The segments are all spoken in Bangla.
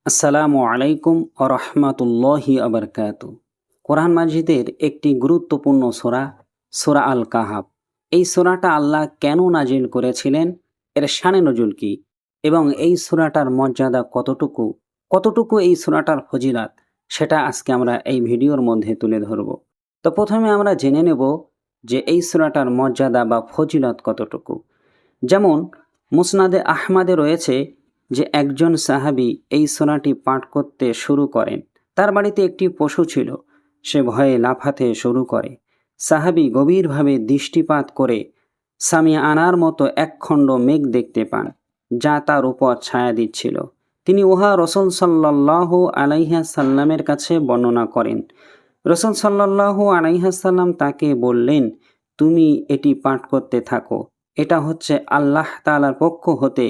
আসসালামু আলাইকুম ওয়া রাহমাতুল্লাহি ওয়া বারাকাতুহু। কোরআন মাজিদের একটি গুরুত্বপূর্ণ সূরা, সূরা আল কাহাফ। এই সূরাটা আল্লাহ কেন নাজিল করেছিলেন, এর শানে নজুল কি এবং এই সূরাটার মর্যাদা কতটুকু, কতটুকু এই সূরাটার ফজিলত, সেটা আজকে আমরা এই ভিডিওর মধ্যে তুলে ধরব। তো প্রথমে আমরা জেনে নেব যে এই সূরাটার মর্যাদা বা ফজিলত কতটুকু। যেমন মুসনাদে আহমাদে রয়েছে যে একজন সাহাবী এই সূরাটি পাঠ করতে শুরু করেন। তার বাড়িতে একটি পশু ছিল, সে ভয়ে লাফাতে শুরু করে। সাহাবী গভীরভাবে দৃষ্টিপাত করে সামিয়া আনার মতো একখণ্ড মেঘ দেখতে পান, যা তার উপর ছায়া দিচ্ছিল। তিনি উহা রসুল সাল্লাল্লাহু আলাইহি সাল্লামের কাছে বর্ণনা করেন। রসুল সাল্লাল্লাহু আলাইহি সাল্লাম তাকে বললেন, তুমি এটি পাঠ করতে থাকো। এটা হচ্ছে আল্লাহ তাআলার পক্ষ হতে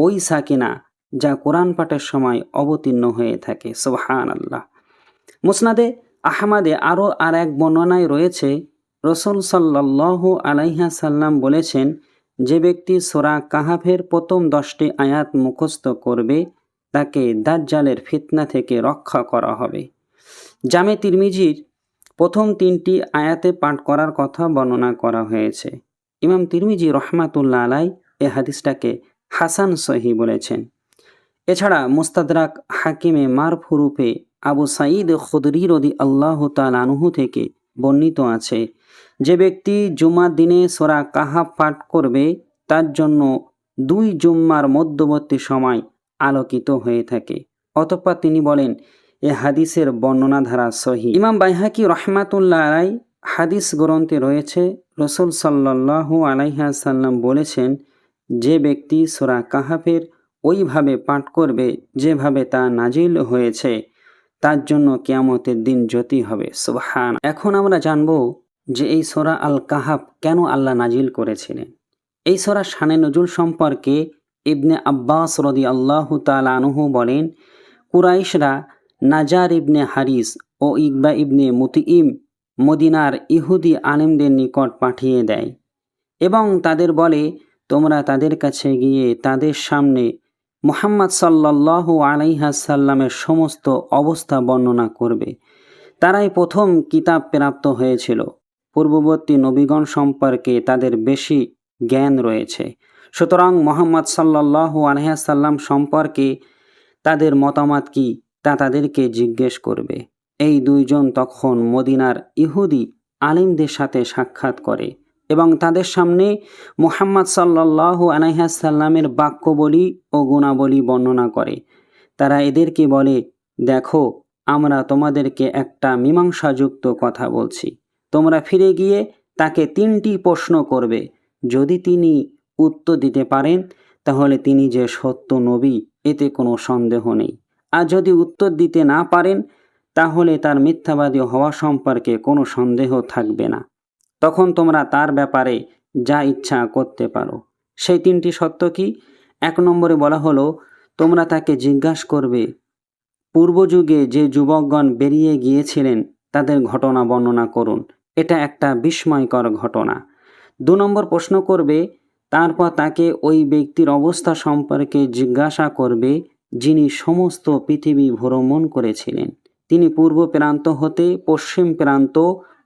ওই সাকিনা যা কোরআন পাঠের সময় অবতীর্ণ হয়ে থাকে। সুবহানাল্লাহ। মুসনাদে আহমাদে আরও আর এক বর্ণনায় রয়েছে, রসুল সাল্লাল্লাহু আলাইহি সাল্লাম বলেছেন, যে ব্যক্তি সূরা কাহাফের প্রথম 10টি আয়াত মুখস্থ করবে তাকে দাজ্জালের ফিতনা থেকে রক্ষা করা হবে। জামে তিরমিজির প্রথম 3টি আয়াতে পাঠ করার কথা বর্ণনা করা হয়েছে। ইমাম তিরমিজি রহমাতুল্লাহ আলাই এ হাদিসটাকে হাসান সহি বলেছেন। এছাড়া মুস্তাদরাক হাকিমে মারফু রূপে আবু সাঈদ খুদরি রাদিয়াল্লাহু তাআলা আনহু থেকে বর্ণিত আছে, যে ব্যক্তি জুমার দিনে সূরা কাহাফ পাঠ করবে তার জন্য 2 জুম্মার মধ্যবর্তী সময় আলোকিত হয়ে থাকে। অতঃপর তিনি বলেন, এ হাদিসের বর্ণনাধারা সহি। ইমাম বাইহাকি রহমাতুল্লাহ আলাই হাদিস গ্রন্থে রয়েছে, রসুল সাল্লাল্লাহু আলাইহি সাল্লাম বলেছেন, যে ব্যক্তি সূরা কাহাফের ওইভাবে পাঠ করবে যেভাবে তা নাজিল হয়েছে তার জন্য কিয়ামতের দিন জ্যোতি হবে। সুবহান। এখন আমরা জানব যে এই সূরা আল কাহাফ কেন আল্লাহ নাজিল করেছিলেন। এই সূরার শানে নজুল সম্পর্কে ইবনে আব্বাস রাদিয়াল্লাহু তাআলা আনহু বলেন, কুরাইশরা নাজার ইবনে হারিস ও ইকবা ইবনে মুতিইম মদিনার ইহুদি আলেমদের নিকট পাঠিয়ে দেয় এবং তাদের বলে, তোমরা তাদের কাছে গিয়ে তাদের সামনে মুহাম্মদ সাল্লাল্লাহু আলাইহি সাল্লামের সমস্ত অবস্থা বর্ণনা করবে। তারাই প্রথম কিতাব প্রাপ্ত হয়েছিল। পূর্ববর্তী নবীগণ সম্পর্কে তাদের বেশি জ্ঞান রয়েছে। সুতরাং মুহাম্মদ সাল্লাল্লাহু আলাইহি সাল্লাম সম্পর্কে তাদের মতামত কি তা তাদেরকে জিজ্ঞেস করবে। এই দুইজন তখন মদিনার ইহুদি আলিমদের সাথে সাক্ষাৎ করে এবং তাদের সামনে মুহাম্মদ সাল্লাল্লাহু আলাইহি সাল্লামের বাক্যবলী ও গুণাবলী বর্ণনা করে। তারা এদেরকে বলে, দেখো, আমরা তোমাদেরকে একটা মীমাংসাযুক্ত কথা বলছি। তোমরা ফিরে গিয়ে তাকে 3টি প্রশ্ন করবে। যদি তিনি উত্তর দিতে পারেন তাহলে তিনি যে সত্য নবী এতে কোনো সন্দেহ নেই, আর যদি উত্তর দিতে না পারেন তাহলে তার মিথ্যাবাদী হওয়া সম্পর্কে কোনো সন্দেহ থাকবে না। তখন তোমরা তার ব্যাপারে যা ইচ্ছা করতে পারো। সেই 3টি সত্য কি? 1 নম্বরে বলা হলো, তোমরা তাকে জিজ্ঞাসা করবে, পূর্বযুগে যে যুবকগণ বেরিয়ে গিয়েছিলেন তাদের ঘটনা বর্ণনা করুন। এটা একটা বিস্ময়কর ঘটনা। 2 নম্বর প্রশ্ন করবে, তারপর তাকে ওই ব্যক্তির অবস্থা সম্পর্কে জিজ্ঞাসা করবে যিনি সমস্ত পৃথিবী ভ্রমণ করেছিলেন। তিনি পূর্ব প্রান্ত হতে পশ্চিম প্রান্ত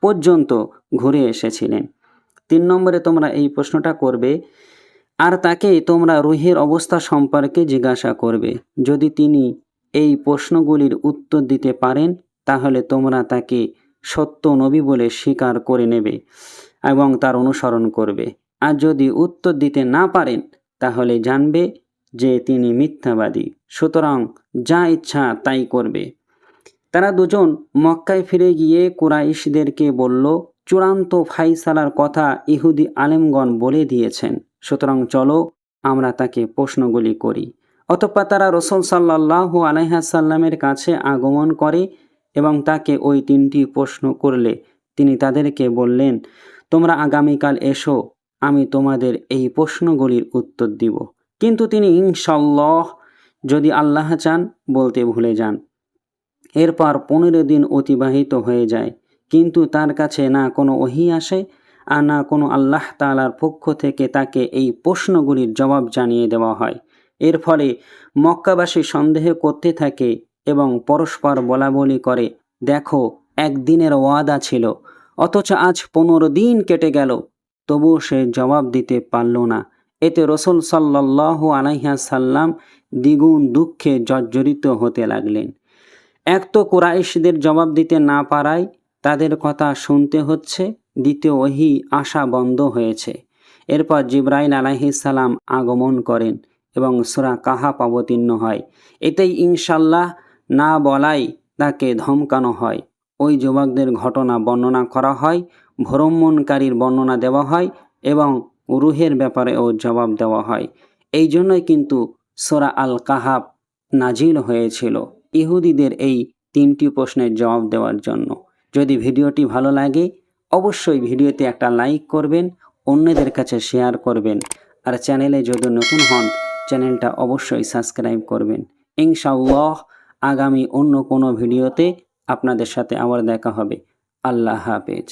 পর্যন্ত ঘুরে এসেছিলেন। 3 নম্বরে তোমরা এই প্রশ্নটা করবে, আর তাকে তোমরা রূহের অবস্থা সম্পর্কে জিজ্ঞাসা করবে। যদি তিনি এই প্রশ্নগুলির উত্তর দিতে পারেন তাহলে তোমরা তাকে সত্য নবী বলে স্বীকার করে নেবে এবং তার অনুসরণ করবে। আর যদি উত্তর দিতে না পারেন তাহলে জানবে যে তিনি মিথ্যাবাদী। সুতরাং যা ইচ্ছা তাই করবে। তারা দুজন মক্কায় ফিরে গিয়ে কুরাইশদেরকে বলল, চূড়ান্ত ফাইসালার কথা ইহুদি আলেমগণ বলে দিয়েছেন, সুতরাং চলো আমরা তাকে প্রশ্নগুলি করি। অতঃপর তারা রসুল সাল্লাল্লাহু আলাইহি সাল্লামের কাছে আগমন করে এবং তাকে ওই 3টি প্রশ্ন করলে তিনি তাদেরকে বললেন, তোমরা আগামীকাল এসো, আমি তোমাদের এই প্রশ্নগুলির উত্তর দিব। কিন্তু তিনি ইনশাআল্লাহ, যদি আল্লাহ চান, বলতে ভুলে যান। এরপর 15 দিন অতিবাহিত হয়ে যায়, কিন্তু তার কাছে না কোনো ওহী আসে আর না কোনো আল্লাহ তাআলার পক্ষ থেকে তাকে এই প্রশ্নগুলির জবাব জানিয়ে দেওয়া হয়। এর ফলে মক্কাবাসী সন্দেহ করতে থাকে এবং পরস্পর বলাবলি করে, দেখো একদিনের ওয়াদা ছিল, অথচ আজ 15 দিন কেটে গেল, তবুও সে জবাব দিতে পারল না। এতে রসুল সাল্লাল্লাহু আলাইহি সাল্লাম দ্বিগুণ দুঃখে জর্জরিত হতে লাগলেন। এক তো কুরাইশদের জবাব দিতে না পারায় তাদের কথা শুনতে হচ্ছে, দ্বিতীয় ওহী আসা বন্ধ হয়েছে। এরপর জিবরাইল আলাইহিস সালাম আগমন করেন এবং সূরা কাহাফ অবতীর্ণ হয়। এতেই ইনশাল্লাহ না বলাই তাকে ধমকানো হয়। ওই যুবকদের ঘটনা বর্ণনা করা হয়, ভ্রমণকারীর বর্ণনা দেওয়া হয় এবং রূহের ব্যাপারেও জবাব দেওয়া হয়। এই জন্যই কিন্তু সূরা আল কাহাফ নাজিল হয়েছিল ইহুদিদের এই 3টি প্রশ্নের জবাব দেওয়ার জন্য। যদি ভিডিওটি ভালো লাগে অবশ্যই ভিডিওতে একটা লাইক করবেন, অন্যদের কাছে শেয়ার করবেন, আর চ্যানেলে যদি নতুন হন চ্যানেলটা অবশ্যই সাবস্ক্রাইব করবেন। ইনশাআল্লাহ আগামী অন্য কোনো ভিডিওতে আপনাদের সাথে আবার দেখা হবে। আল্লাহ হাফেজ।